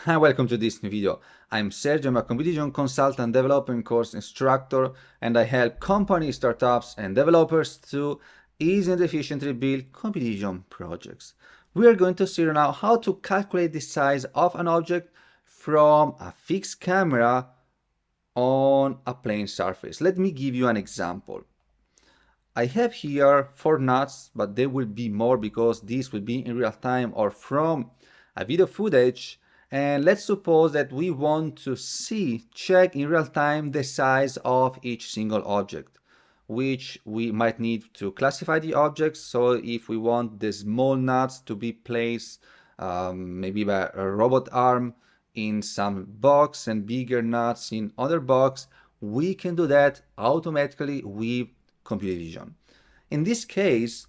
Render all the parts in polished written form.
Hi, welcome to this new video. I'm Sergio, I'm a computer vision consultant, developer, and course instructor, and I help companies, startups, and developers to easily and efficiently build computer vision projects. We are going to see now how to calculate the size of an object from a fixed camera on a plane surface. Let me give you an example. I have here 4 nuts, but there will be more because this will be in real time or from a video footage. And let's suppose that we want to check in real time the size of each single object, which we might need to classify the objects. So if we want the small nuts to be placed maybe by a robot arm in some box and bigger nuts in other box, we can do that automatically with computer vision. In this case,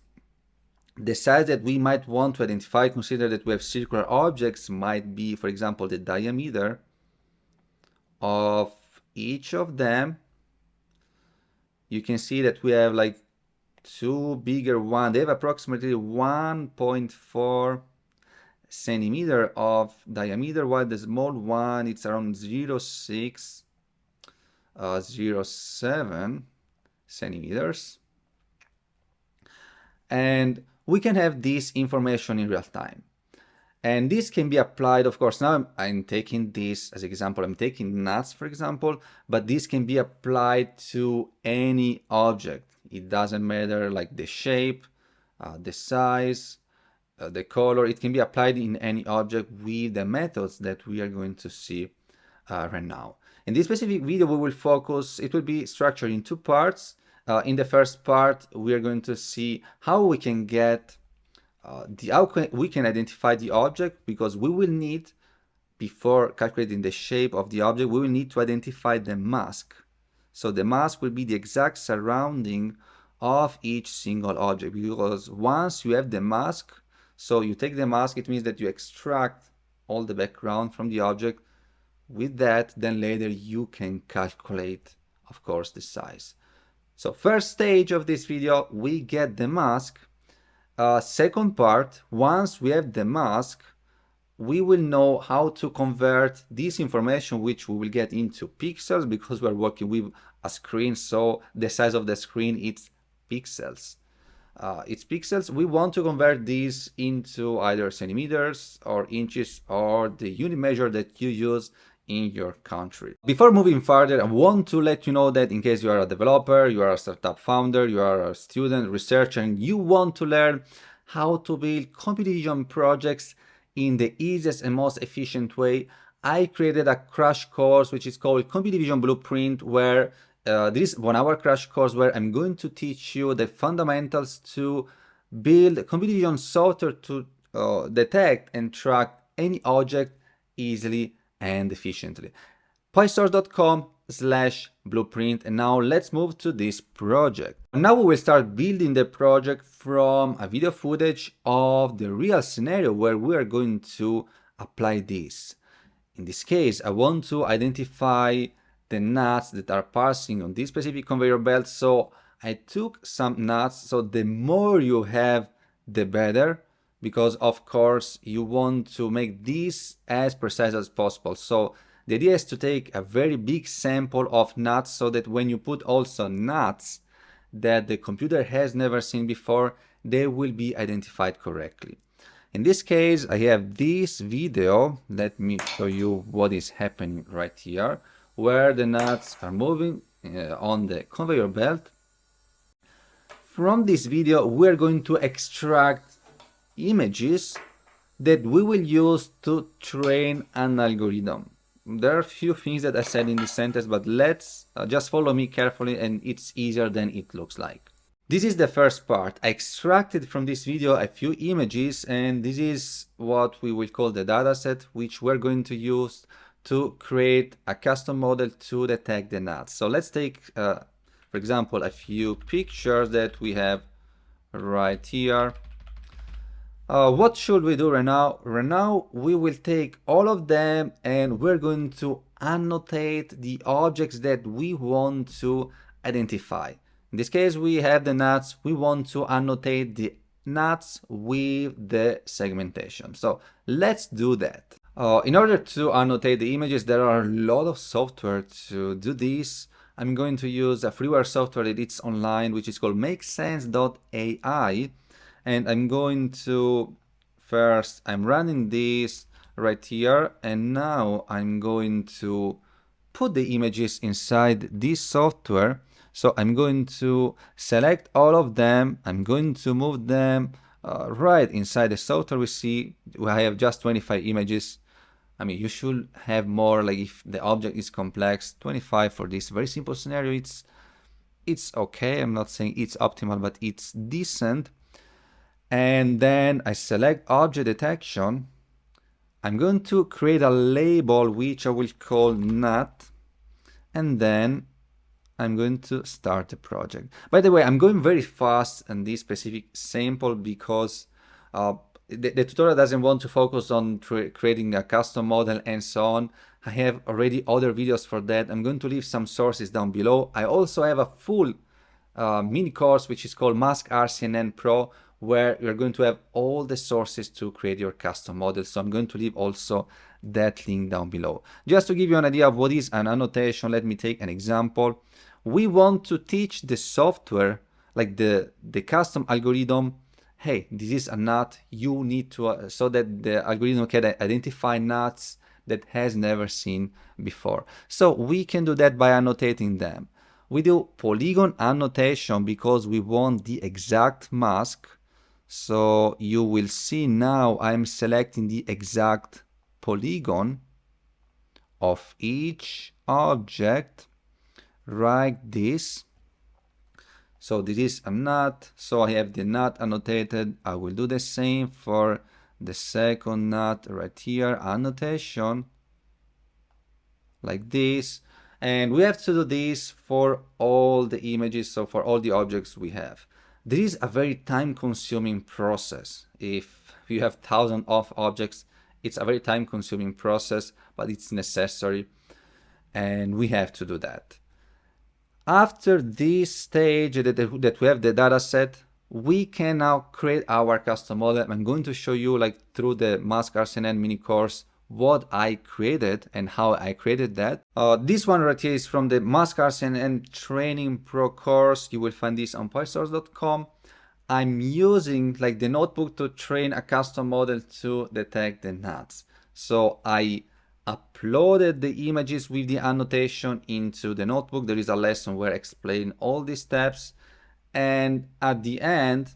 the size that we might want to identify, consider that we have circular objects, might be, for example, the diameter of each of them. You can see that we have like 2 bigger ones. They have approximately 1.4 centimeter of diameter, while the small one, it's around 0.6, 0.7 centimeters. And we can have this information in real time. And this can be applied, of course, now I'm taking this as an example, I'm taking nuts, for example, but this can be applied to any object. It doesn't matter like the shape, the size, the color. It can be applied in any object with the methods that we are going to see right now. In this specific video, we will focus, it will be structured in 2 parts. In the first part, we are going to see how we can get we can identify the object, because we will need, before calculating the shape of the object, we will need to identify the mask. So the mask will be the exact surrounding of each single object, because once you have the mask, so you take the mask, it means that you extract all the background from the object. With that, then later you can calculate, of course, the size. So first stage of this video, we get the mask. Second part, once we have the mask, we will know how to convert this information, which we will get into pixels, because we're working with a screen, so the size of the screen, it's pixels. We want to convert these into either centimeters or inches or the unit measure that you use in your country. Before moving further, I want to let you know that in case you are a developer, you are a startup founder, you are a student, researcher, and you want to learn how to build computer vision projects in the easiest and most efficient way, I created a crash course which is called Computer Vision Blueprint, where this 1-hour crash course where I'm going to teach you the fundamentals to build computer vision software to detect and track any object easily and efficiently. PySource.com/blueprint. And now let's move to this project. Now we will start building the project from a video footage of the real scenario where we are going to apply this. In this case, I want to identify the nuts that are passing on this specific conveyor belt. So I took some nuts. So the more you have, the better, because of course you want to make this as precise as possible. So the idea is to take a very big sample of nuts, so that when you put also nuts that the computer has never seen before, they will be identified correctly. In this case, I have this video. Let me show you what is happening right here, where the nuts are moving on the conveyor belt. From this video, we're going to extract images that we will use to train an algorithm. There are a few things that I said in this sentence, but let's just follow me carefully, and it's easier than it looks like. This is the first part. I extracted from this video a few images, and this is what we will call the dataset, which we're going to use to create a custom model to detect the nuts. So let's take, for example, a few pictures that we have right here. What should we do right now? Right now, we will take all of them and we're going to annotate the objects that we want to identify. In this case, we have the nuts. We want to annotate the nuts with the segmentation. So let's do that. In order to annotate the images, there are a lot of software to do this. I'm going to use a freeware software that it's online, which is called makesense.ai. And I'm going to first, I'm running this right here. And now I'm going to put the images inside this software. So I'm going to select all of them. I'm going to move them right inside the software. We see I have just 25 images. I mean, you should have more, like if the object is complex. 25 for this very simple scenario, it's okay. I'm not saying it's optimal, but it's decent. And then I select object detection. I'm going to create a label which I will call NUT, and then I'm going to start the project. By the way, I'm going very fast on this specific sample because the tutorial doesn't want to focus on creating a custom model and so on. I have already other videos for that. I'm going to leave some sources down below. I also have a full mini course which is called Mask RCNN Pro, where you're going to have all the sources to create your custom model. So I'm going to leave also that link down below. Just to give you an idea of what is an annotation, let me take an example. We want to teach the software, like the custom algorithm, hey, this is a NUT, you need to, so that the algorithm can identify NUTs that has never seen before. So we can do that by annotating them. We do polygon annotation because we want the exact mask. So you will see now I'm selecting the exact polygon of each object like this. So this is a NUT, so I have the NUT annotated. I will do the same for the second NUT right here, annotation like this. And we have to do this for all the images, so for all the objects we have. This is a very time-consuming process. If you have thousands of objects, it's a very time-consuming process, but it's necessary, and we have to do that. After this stage that we have the data set, we can now create our custom model. I'm going to show you, like through the Mask RCNN mini course, what I created and how I created that. This one right here is from the Mask RCNN Training Pro course. You will find this on pysource.com. I'm using like the notebook to train a custom model to detect the NUTs. So I uploaded the images with the annotation into the notebook. There is a lesson where I explain all these steps, and at the end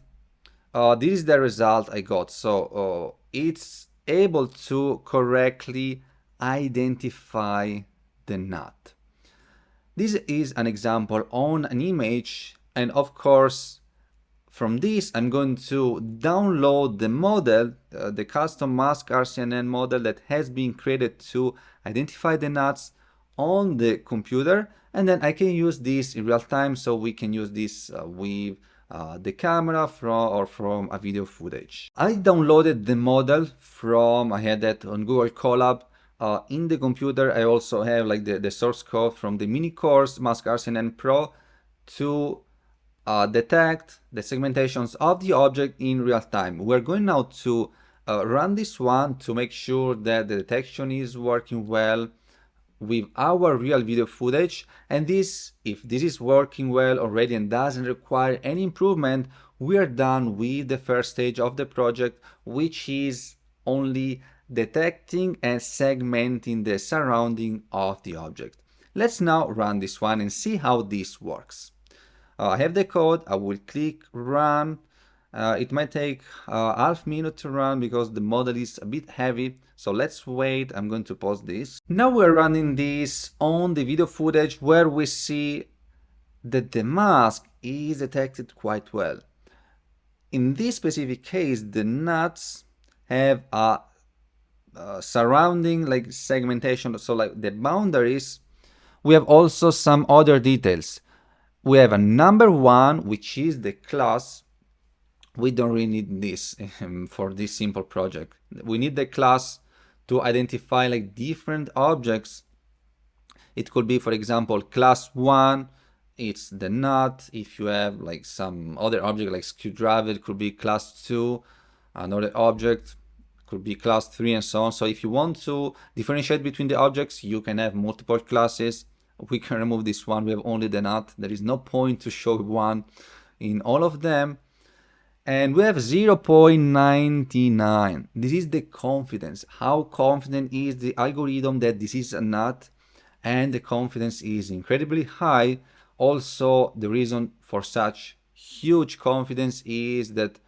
this is the result I got. So it's able to correctly identify the NUT. This is an example on an image, and of course from this I'm going to download the model, the custom Mask RCNN model that has been created to identify the NUTs on the computer, and then I can use this in real time. So we can use this with the camera from a video footage. I downloaded the model from, I had that on Google Colab. In the computer I also have like the source code from the mini course Mask RCNN Pro to detect the segmentations of the object in real time. We're going now to run this one to make sure that the detection is working well with our real video footage. And this, if this is working well already and doesn't require any improvement, we are done with the first stage of the project, which is only detecting and segmenting the surrounding of the object. Let's now run this one and see how this works. I have the code. I will click run. It might take half minute to run because the model is a bit heavy. So let's wait. I'm going to pause this. Now we're running this on the video footage where we see that the mask is detected quite well. In this specific case, the NUTs have a surrounding like segmentation. So like the boundaries, we have also some other details. We have a number one, which is the class. We don't really need this for this simple project. We need the class to identify like different objects. It could be, for example, class 1, it's the NUT. If you have like some other object like screwdriver, it could be class 2, another object could be class 3 and so on. So if you want to differentiate between the objects, you can have multiple classes. We can remove this one. We have only the nut. There is no point to show one in all of them. And we have 0.99. This is the confidence. How confident is the algorithm that this is a nut? And the confidence is incredibly high. Also, the reason for such huge confidence is that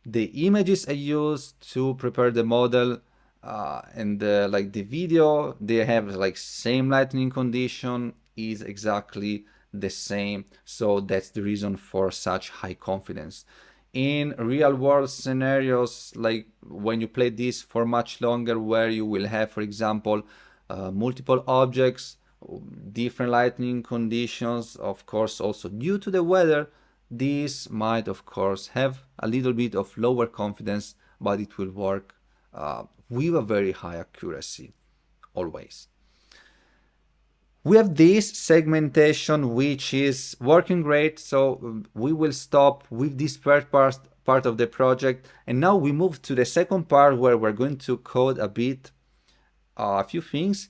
the images I used to prepare the model and like the video, they have like same lighting condition, is exactly the same. So that's the reason for such high confidence. In real world scenarios, like when you play this for much longer, where you will have, for example, multiple objects, different lighting conditions, of course, also due to the weather, this might, of course, have a little bit of lower confidence, but it will work with a very high accuracy, always. We have this segmentation, which is working great, so we will stop with this first part of the project, and now we move to the second part where we're going to code a few things.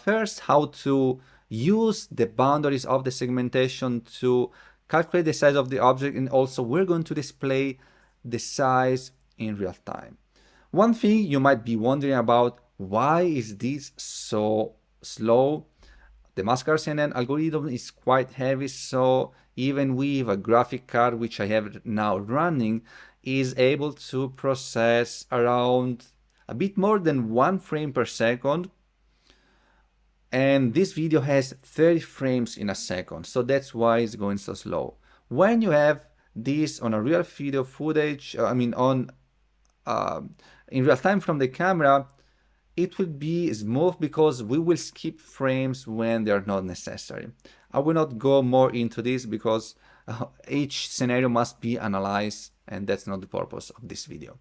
First, how to use the boundaries of the segmentation to calculate the size of the object, and also we're going to display the size in real time. One thing you might be wondering about, why is this so slow? The mask RCNN algorithm is quite heavy, so even with a graphic card, which I have now running, is able to process around a bit more than 1 frame per second. And this video has 30 frames in a second, so that's why it's going so slow. When you have this on a real video footage, in real time from the camera, it will be smooth because we will skip frames when they are not necessary. I will not go more into this because each scenario must be analyzed, and that's not the purpose of this video.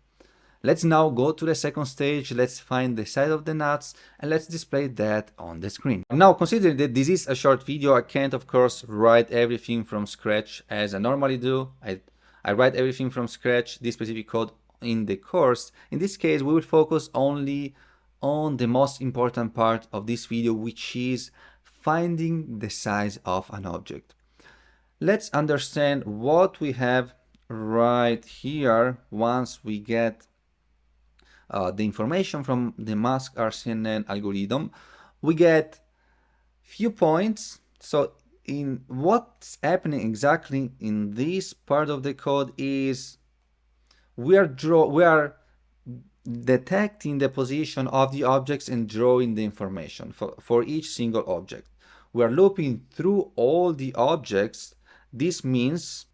Let's now go to the second stage. Let's find the size of the nuts and let's display that on the screen. Now, considering that this is a short video, I can't, of course, write everything from scratch as I normally do. I write everything from scratch, this specific code in the course. In this case, we will focus only on the most important part of this video, which is finding the size of an object. Let's understand what we have right here. Once we get the information from the mask RCNN algorithm, we get few points. So in what's happening exactly in this part of the code is we are detecting the position of the objects and drawing the information for each single object. We are looping through all the objects. This means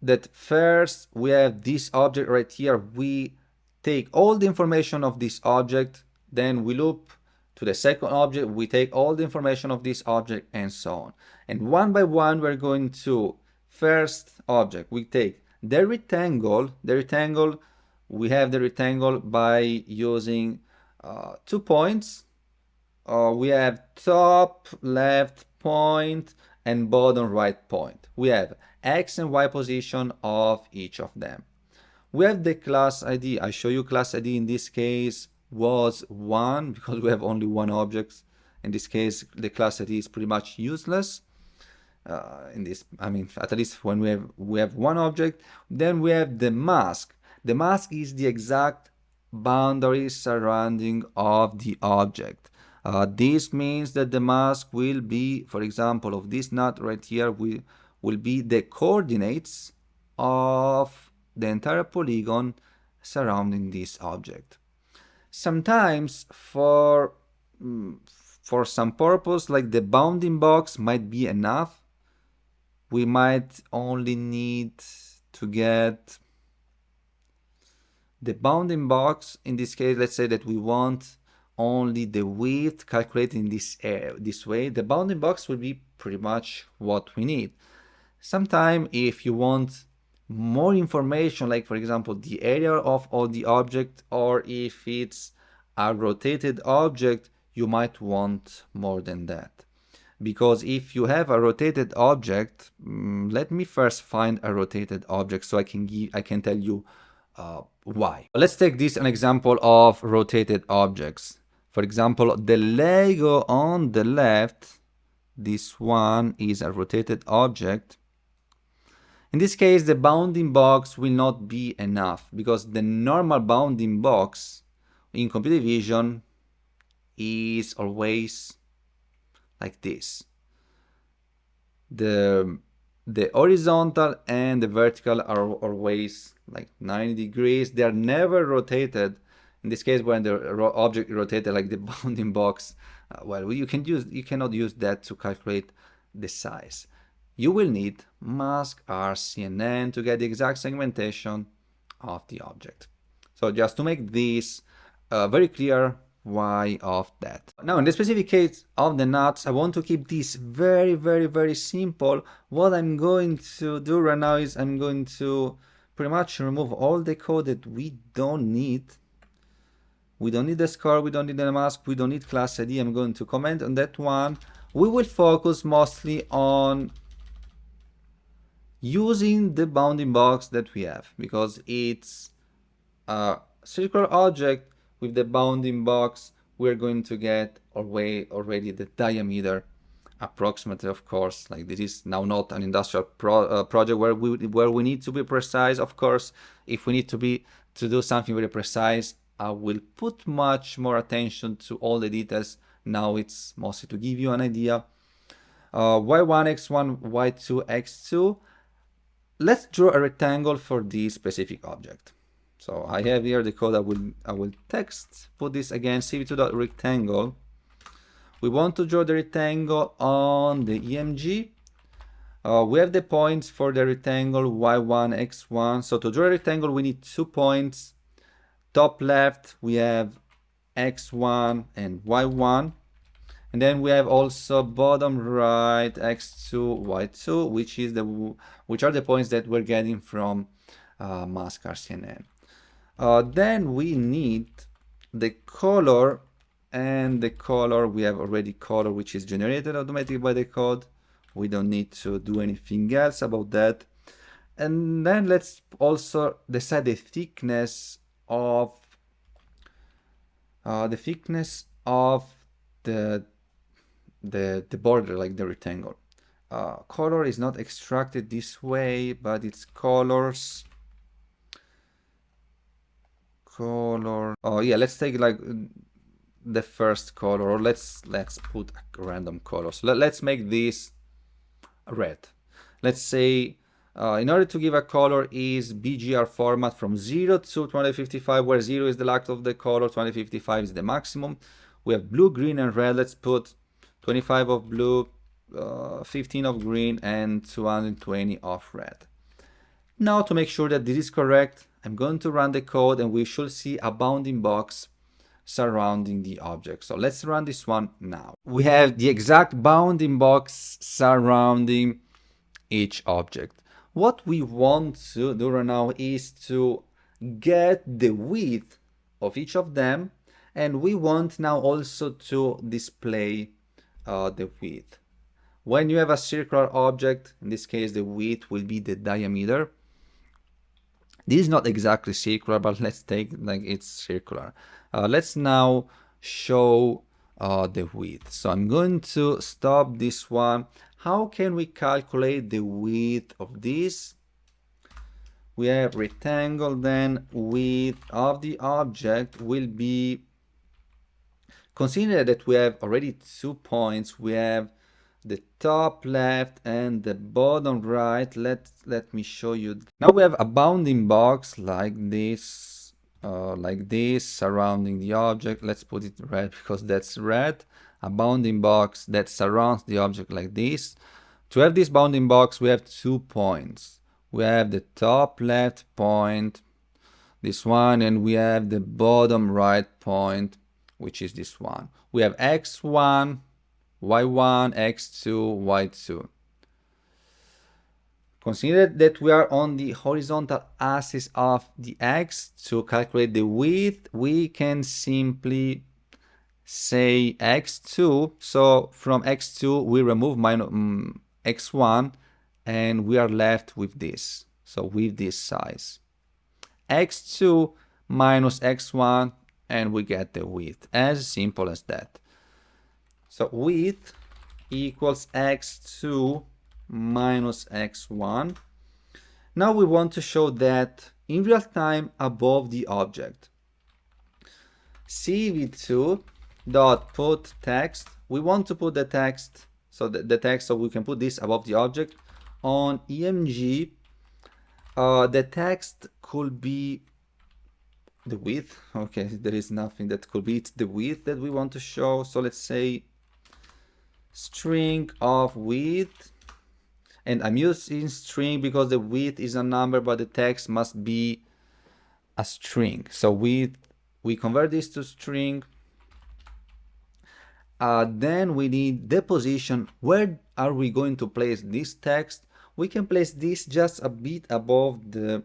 that first we have this object right here. We take all the information of this object, then we loop to the second object, we take all the information of this object, and so on. And one by one, we're going to first object. We take the rectangle. We have the rectangle by using 2 points. We have top left point and bottom right point. We have X and Y position of each of them. We have the class ID. I show you class ID in this case was 1 because we have only one object. In this case, the class ID is pretty much useless. At least when we have one object. Then we have the mask. The mask is the exact boundary surrounding of the object. This means that the mask will be, for example, of this nut right here, will be the coordinates of the entire polygon surrounding this object. Sometimes for some purpose, like the bounding box might be enough. We might only need to get the bounding box. In this case, let's say that we want only the width calculated in this way. The bounding box will be pretty much what we need. Sometimes if you want more information, like for example the area of all the object, or if it's a rotated object, you might want more than that. Because if you have a rotated object, let me first find a rotated object so I can tell you Why? Let's take this an example of rotated objects. For example, the Lego on the left, this one is a rotated object. In this case, the bounding box will not be enough because the normal bounding box in computer vision is always like this. The horizontal and the vertical are always like 90 degrees. They are never rotated. In this case, when the object rotated like the bounding box, well, you cannot use that to calculate the size. You will need mask RCNN to get the exact segmentation of the object. So just to make this very clear, why of that. Now, in the specific case of the nuts, I want to keep this very simple. What I'm going to do right now is I'm going to pretty much remove all the code that we don't need. We don't need the score, we don't need the mask, we don't need class ID. I'm going to comment on that one. We will focus mostly on using the bounding box that we have because it's a circular object. With the bounding box, we're going to get already the diameter approximately, of course. Like, this is now not an industrial project where we need to be precise. Of course, if we need to do something very precise, I will put much more attention to all the details. Now it's mostly to give you an idea. Y1, X1, Y2, X2. Let's draw a rectangle for this specific object. So I have here the code. I will put this again, cv2.rectangle. We want to draw the rectangle on the EMG. We have the points for the rectangle y1, x1. So to draw a rectangle, we need 2 points. Top left, we have x1 and y1. And then we have also bottom right, x2, y2, which are the points that we're getting from mask RCNN. Then we need the color, and the color, we have already color which is generated automatically by the code. We don't need to do anything else about that. And then let's also decide the thickness of the border, like the rectangle. Color is not extracted this way, but it's colors. Color. Oh yeah, let's take like the first color, or let's put a random color. So let's make this red. Let's say in order to give a color is BGR format from 0 to 255, where 0 is the lack of the color, 255 is the maximum. We have blue, green, and red. Let's put 25 of blue, 15 of green, and 220 of red. Now, to make sure that this is correct, I'm going to run the code, and we should see a bounding box surrounding the object. So let's run this one now. We have the exact bounding box surrounding each object. What we want to do right now is to get the width of each of them, and we want now also to display the width. When you have a circular object, in this case the width will be the diameter. This is not exactly circular, but let's take like it's circular. Let's now show the width. So I'm going to stop this one. How can we calculate the width of this? We have rectangle, then width of the object will be, consider that we have already 2 points. We have the top left and the bottom right. Let me show you. Now we have a bounding box like this surrounding the object. Let's put it red because that's red. A bounding box that surrounds the object like this. To have this bounding box, we have 2 points. We have the top left point, this one, and we have the bottom right point, which is this one. We have x1, y1, x2, y2. Consider that we are on the horizontal axis of the x. To calculate the width, we can simply say x2. So from x2, we remove x1, and we are left with this. So with this size. x2 minus x1, and we get the width. As simple as that. So width equals x2 minus x1. Now we want to show that in real time above the object. cv2 dot put text. We want to put the text, so the text, so we can put this above the object. On EMG, the text could be the width. Okay, there is nothing that could be, it's the width that we want to show. So let's say string of width, and I'm using string because the width is a number, but the text must be a string. So we convert this to string. Then we need the position. Where are we going to place this text? We can place this just a bit above the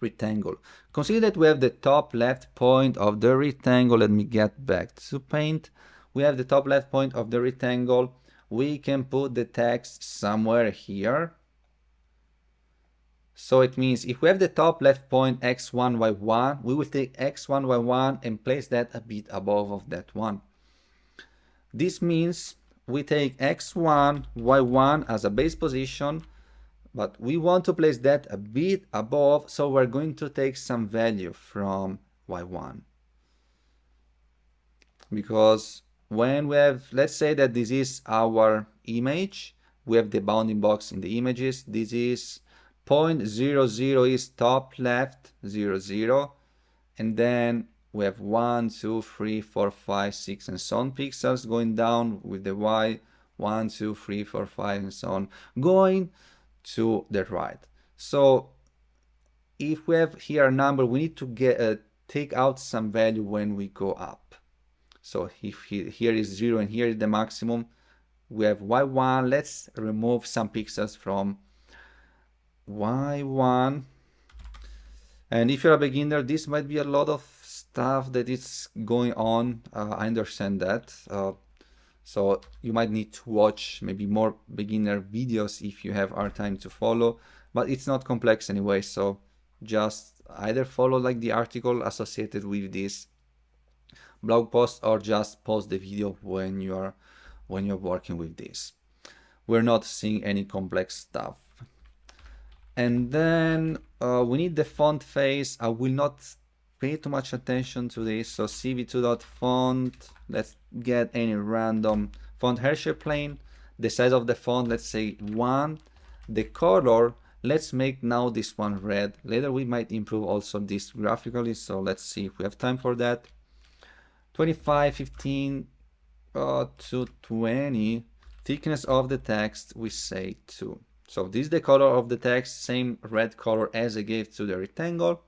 rectangle. Consider that we have the top left point of the rectangle. Let me get back to Paint. We have the top left point of the rectangle. We can put the text somewhere here. So it means if we have the top left point x1, y1, we will take x1, y1 and place that a bit above of that one. This means we take x1, y1 as a base position, but we want to place that a bit above, so we're going to take some value from y1. Because when we have, let's say that this is our image, we have the bounding box in the images, this is 0.00 is top left, 0, 0, and then we have 1, 2, 3, 4, 5, 6, and so on pixels going down with the y, 1, 2, 3, 4, 5, and so on, going to the right. So if we have here a number, we need to take out some value when we go up. So if here is 0 and here is the maximum, we have y1. Let's remove some pixels from y1. And if you're a beginner, this might be a lot of stuff that is going on. I understand that. So you might need to watch maybe more beginner videos if you have hard time to follow, but it's not complex anyway. So just either follow like the article associated with this blog post, or just pause the video when you're working with this. We're not seeing any complex stuff. And then we need the font face. I will not pay too much attention to this. So cv2.font, let's get any random font hairshade plane. The size of the font, let's say 1. The color, let's make now this one red. Later we might improve also this graphically, so let's see if we have time for that. 25, 15 to 20. Thickness of the text, we say 2. So this is the color of the text, same red color as I gave to the rectangle.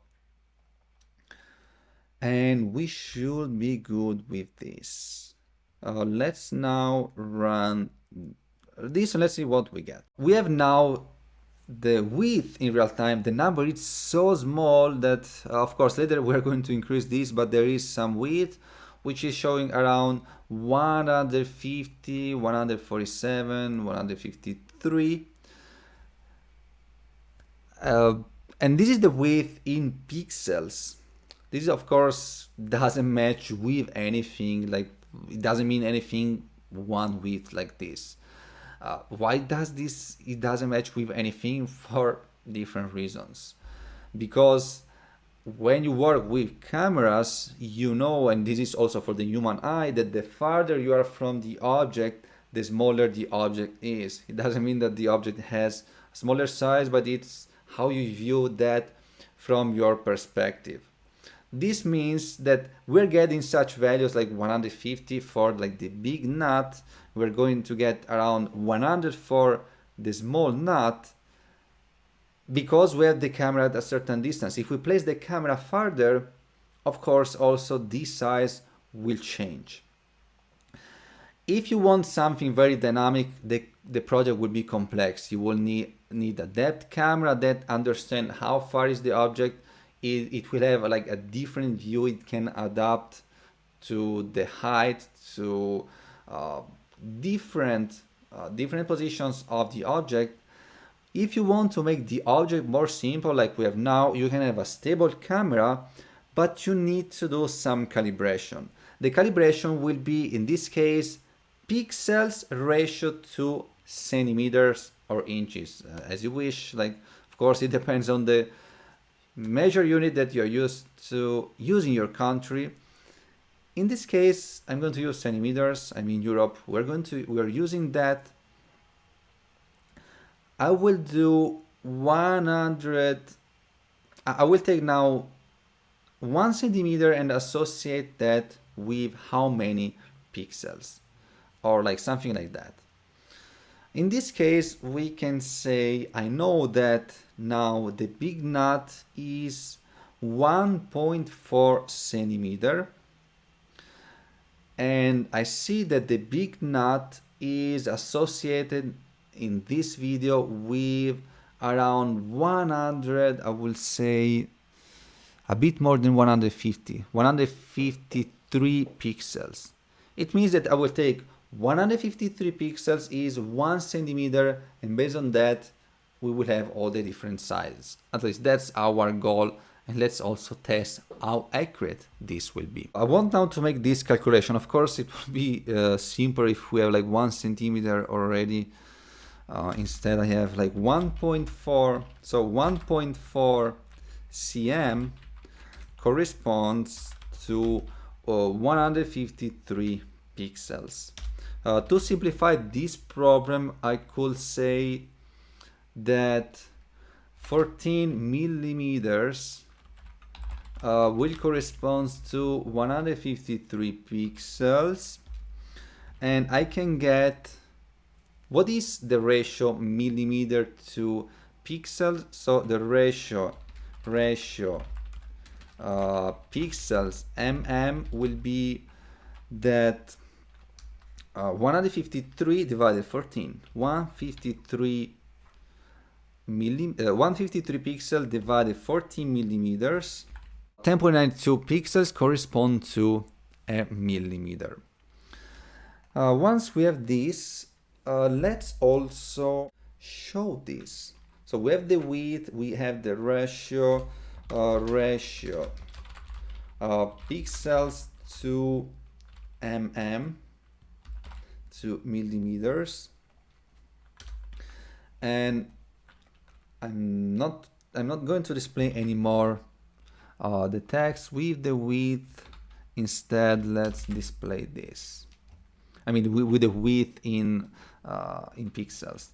And we should be good with this. Let's now run this and let's see what we get. We have now the width in real time. The number is so small that, of course, later we're going to increase this, but there is some width which is showing around 150, 147, 153. And this is the width in pixels. This of course doesn't match with anything, like it doesn't mean anything one width like this. Why does this? It doesn't match with anything for different reasons. Because when you work with cameras, you know, and this is also for the human eye, that the farther you are from the object, the smaller the object is. It doesn't mean that the object has a smaller size, but it's how you view that from your perspective. This means that we're getting such values like 150 for like the big nut. We're going to get around 100 for the small nut, because we have the camera at a certain distance. If we place the camera farther, of course, also this size will change. If you want something very dynamic, the project will be complex. You will need a depth camera that understands how far is the object. It will have like a different view. It can adapt to the height, to different positions of the object. If you want to make the object more simple like we have now, you can have a stable camera, but you need to do some calibration. The calibration will be, in this case, pixels ratio to centimeters or inches, as you wish. Like, of course, it depends on the measure unit that you're used to use in your country. In this case, I'm going to use centimeters. I'm in Europe. We're using that. I will do 100. I will take now 1 centimeter and associate that with how many pixels, or like something like that. In this case, we can say I know that now the big nut is 1.4 centimeter, and I see that the big nut is associated in this video with around 100, I will say a bit more than 153 pixels. It means that I will take 153 pixels is 1 centimeter, and based on that we will have all the different sizes. At least that's our goal, and let's also test how accurate this will be. I want now to make this calculation. Of course it would be simpler if we have like 1 centimeter already. Instead I have like 1.4, so 1.4 cm corresponds to 153 pixels. To simplify this problem, I could say that 14 millimeters will correspond to 153 pixels, and I can get what is the ratio millimeter to pixels. So the ratio pixels will be that 153 divided 14, 153 pixels divided 14 millimeters. 10.92 pixels correspond to a millimeter. Once we have this, let's also show this. So we have the width, we have the ratio pixels to to millimeters, and I'm not going to display anymore the text with the width. Instead, let's display this. I mean, with the width in pixels.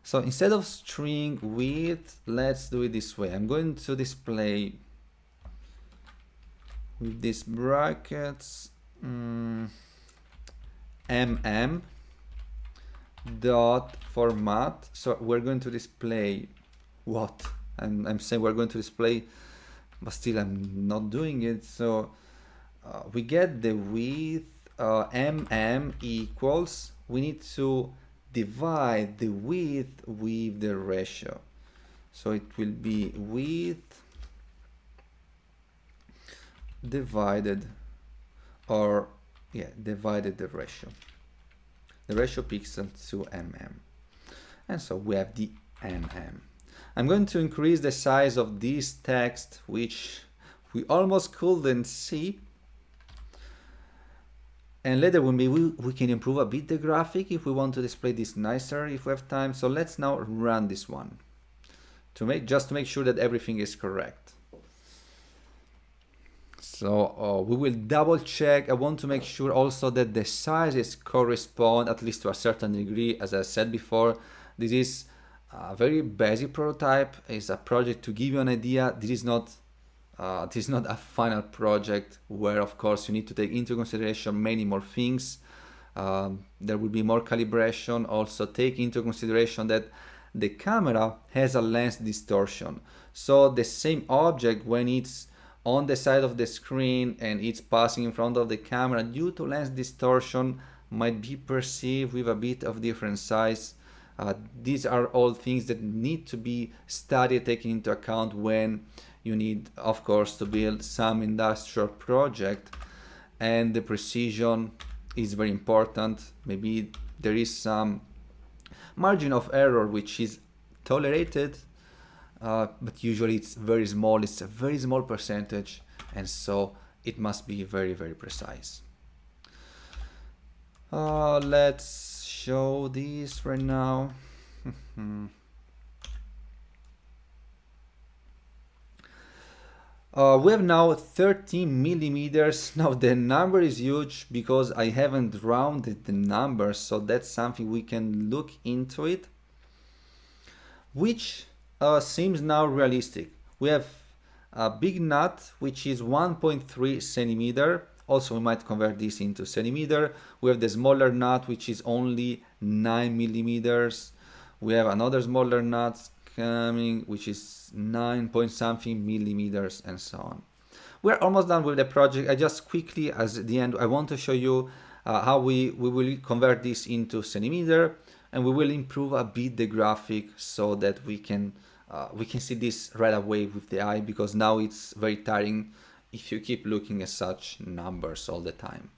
So instead of string width, let's do it this way. I'm going to display with these brackets dot format. So we're going to display what I'm saying we're going to display, but still I'm not doing it. So we get the width equals, we need to divide the width with the ratio. So it will be width divided, or divided the ratio pixel to and so we have the I'm going to increase the size of this text, which we almost couldn't see, and later we can improve a bit the graphic if we want to display this nicer if we have time. So let's now run this one to make sure that everything is correct. So we will double check. I want to make sure also that the sizes correspond at least to a certain degree. As I said before, this is a very basic prototype. It's a project to give you an idea. This is not a final project where, of course, you need to take into consideration many more things. There will be more calibration. Also take into consideration that the camera has a lens distortion. So the same object, when it's on the side of the screen and it's passing in front of the camera, due to lens distortion, might be perceived with a bit of different size. These are all things that need to be studied, taken into account when you need, of course, to build some industrial project, and the precision is very important. Maybe there is some margin of error which is tolerated, but usually it's very small, it's a very small percentage, and so it must be very, very precise. Let's show this right now. We have now 13 millimeters. Now the number is huge because I haven't rounded the numbers, so that's something we can look into it, which seems now realistic. We have a big nut which is 1.3 centimeter. Also, we might convert this into centimeter. We have the smaller nut which is only 9 millimeters. We have another smaller nut coming which is 9 point something millimeters, and so on. We're almost done with the project. I just quickly, as the end, I want to show you how we will convert this into centimeter, and we will improve a bit the graphic so that we can see this right away with the eye, because now it's very tiring if you keep looking at such numbers all the time.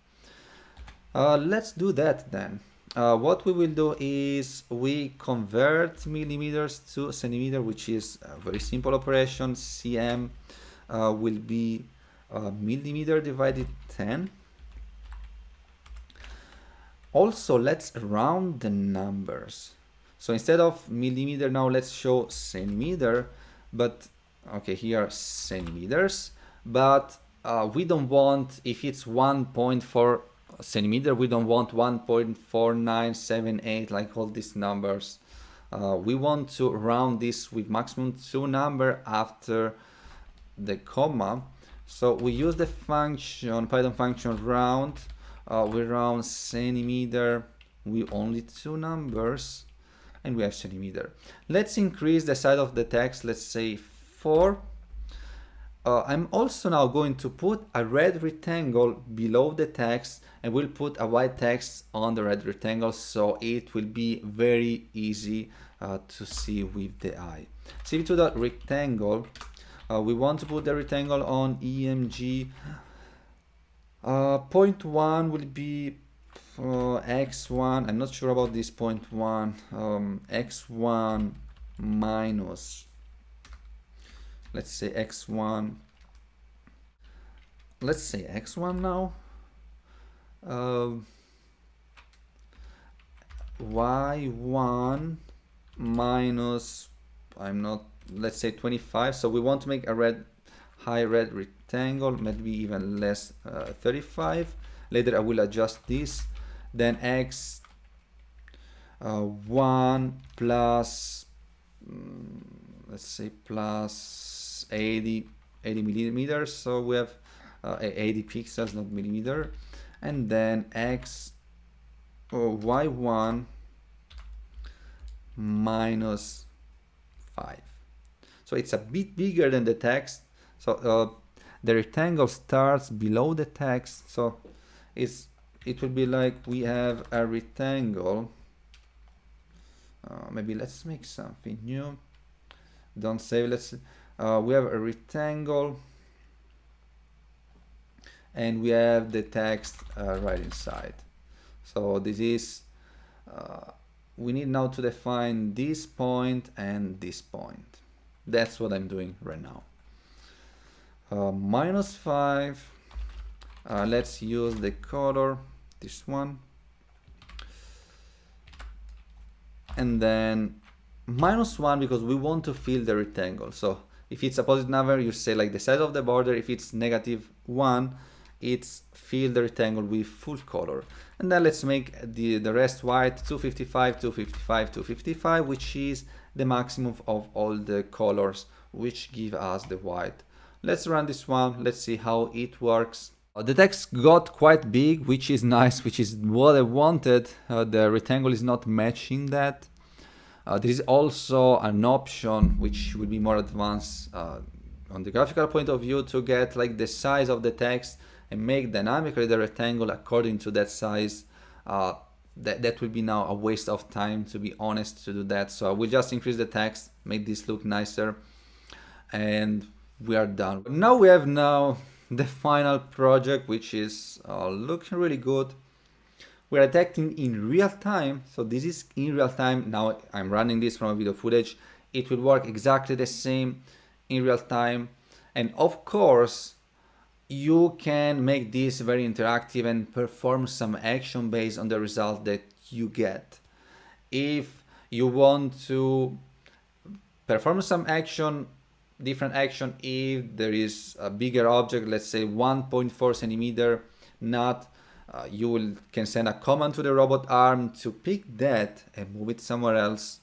Let's do that then. What we will do is we convert millimeters to centimeter, which is a very simple operation. cm will be millimeter divided 10. Also, let's round the numbers. So instead of millimeter, now let's show centimeter, but okay, here centimeters, but we don't want, if it's 1.4 centimeter, we don't want 1.4978 like all these numbers. We want to round this with maximum 2 number after the comma. So we use the function, Python function round. We round centimeter with only 2 numbers, and we have centimeter. Let's increase the size of the text, let's say 4. I'm also now going to put a red rectangle below the text, and we'll put a white text on the red rectangle, so it will be very easy to see with the eye. See, to the rectangle, we want to put the rectangle on EMG. Point 1 will be x1. I'm not sure about this point 1. X1 minus, let's say x1. Let's say x1 now. Y1 minus, let's say 25. So we want to make a high red rectangle, maybe even less, 35. Later I will adjust this. Then x1 plus, let's say plus 80 millimeters. So we have 80 pixels, not millimeter. And then y1 minus 5. So it's a bit bigger than the text. So the rectangle starts below the text. So it will be like we have a rectangle. Maybe let's make something new. Don't save. We have a rectangle, and we have the text right inside. So this is, we need now to define this point and this point. That's what I'm doing right now. Minus 5, let's use the color, this one. And then minus 1 because we want to fill the rectangle. So if it's a positive number, you say like the size of the border. If it's negative 1, it's fill the rectangle with full color. And then let's make the rest white, 255, 255, 255, which is the maximum of all the colors which give us the white. Let's run this one. Let's see how it works. The text got quite big, which is nice, which is what I wanted. The rectangle is not matching that. There is also an option which will be more advanced on the graphical point of view to get like the size of the text and make dynamically the rectangle according to that size. That will be now a waste of time, to be honest, to do that. So I will just increase the text, make this look nicer, and we are done. Now we have the final project, which is looking really good. We are detecting in real time. So this is in real time. Now I'm running this from a video footage. it will work exactly the same in real time. And of course, you can make this very interactive and perform some action based on the result that you get. If you want to perform some action, different action, if there is a bigger object, let's say 1.4 centimeter knot, you can send a command to the robot arm to pick that and move it somewhere else.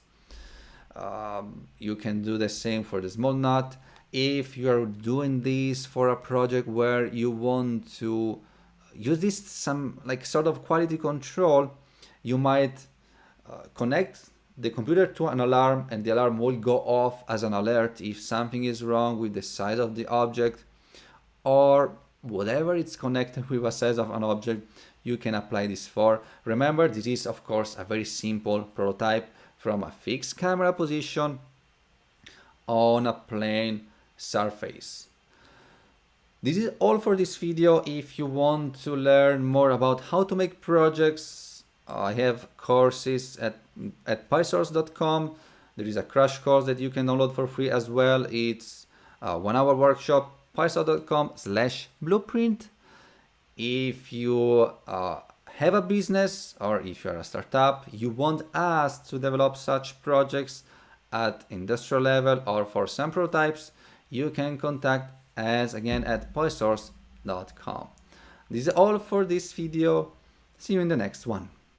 You can do the same for the small knot. If you're doing this for a project where you want to use this some like sort of quality control, you might connect the computer to an alarm, and the alarm will go off as an alert if something is wrong with the size of the object, or whatever it's connected with a size of an object you can apply this for. Remember, this is of course a very simple prototype from a fixed camera position on a plane surface. This is all for this video. If you want to learn more about how to make projects, I have courses at pysource.com. There is a crash course that you can download for free as well. It's a 1-hour workshop, pysource.com/blueprint. If you have a business, or if you're a startup, you want us to develop such projects at industrial level or for some prototypes, you can contact us again at pysource.com. This is all for this video. See you in the next one.